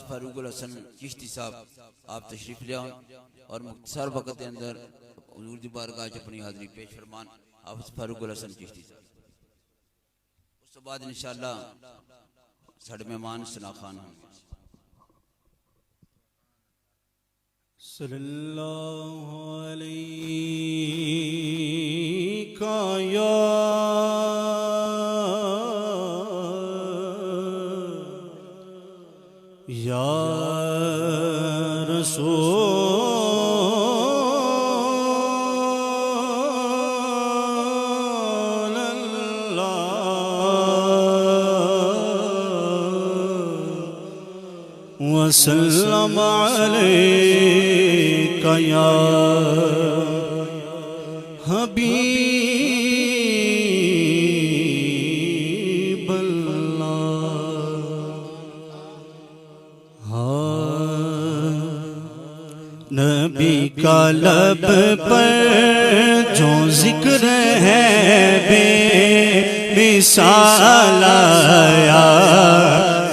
فاروق الحسن چشتی صاحب آپ تشریف لے آؤں اور مختصر وقت کے اندر حضور دی بارگاہ اپنی حاضری پیش فرمان حافظ فاروق الحسن چشتی صاحب. اس کے بعد انشاءاللہ ساڑھے مہمان ثنا خان ہوں گے. صلی اللہ علیکہ یا رسول اللہ وسلم علیکہ یا حبیب اللہ. نبی کا لب پر جو ذکر ہے بے مثال آیا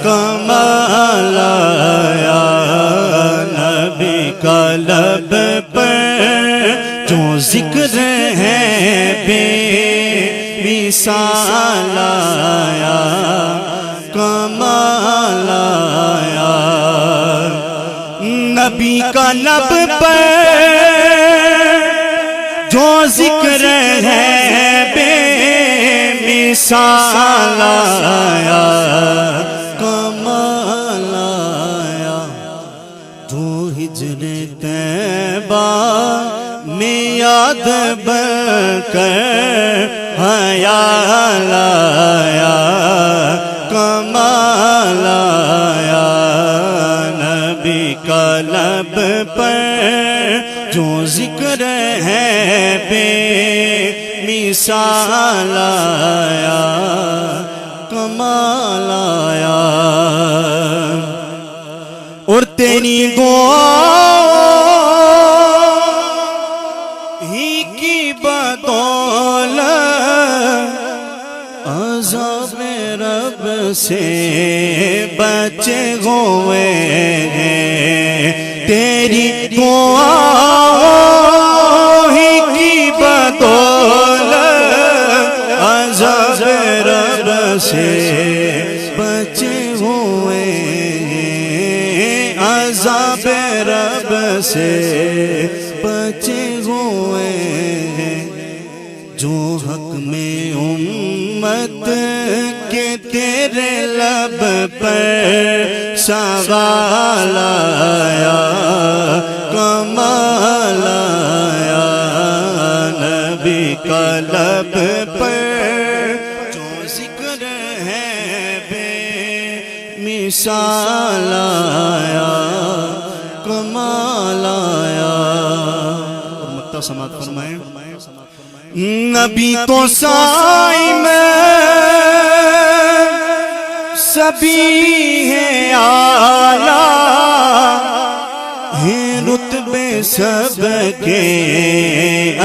کمال آیا. نبی کا لب پر جو ذکر ہے بے مثال آیا کمال آیا. نبی کا لب پر جو ذکر ہے بے مثال آیا کمال آیا. جو ہجر طیبہ میں یاد بن کر خیال آیا کمال آیا. نبی کا لب پر جو ذکر ہے بے مثال آیا کمال آیا. اور تیری دعا ہی کی بدولت عذاب رب سے بچے ہوئے ہیں. تیری دعا ہی کی بدولت عذاب رب سے بچے ہوئے ہیں. عذاب رب سے بچے ہوئے ہیں. جو حق میں امت کے تیرے لب پر سوال آیا کمال آیا. نبی کا لب پر جو ذکر ہے بے مثال آیا کمال آیا. اور مکتہ سماعت فرمائیں. نبی تو صائم سبھی ہیں اعلیٰ ہیں رتبے سب کے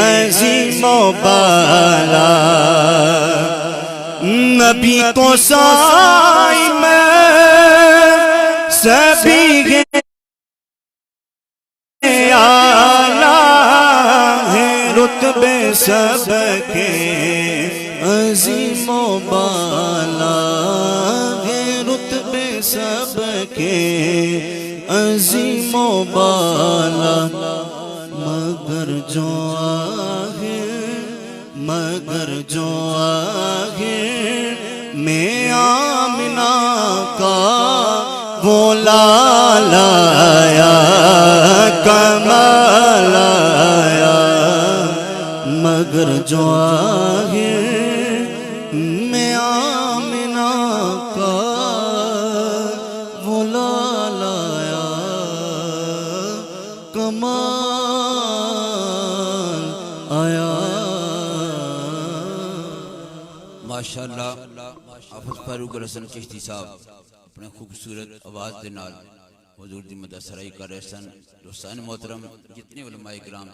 عظیم و بالا. نبی تو صائم سبھی ہیں رتبے سب کے عظیم و بالا ہے. رتبے سب کے عظیم و بالا. مگر جو آخر میں آمنہ کا وہ لال آیا کمال آیا. مگر جو آخر میں آمنہ کا وہ لال آیا کمال آیا. ماشاءاللہ حافظ فاروق الحسن چشتی صاحب اپنے خوبصورت آواز دے نال حضور دی مدح سرائی کر رہے سن. دوستان محترم جتنے علماء کرام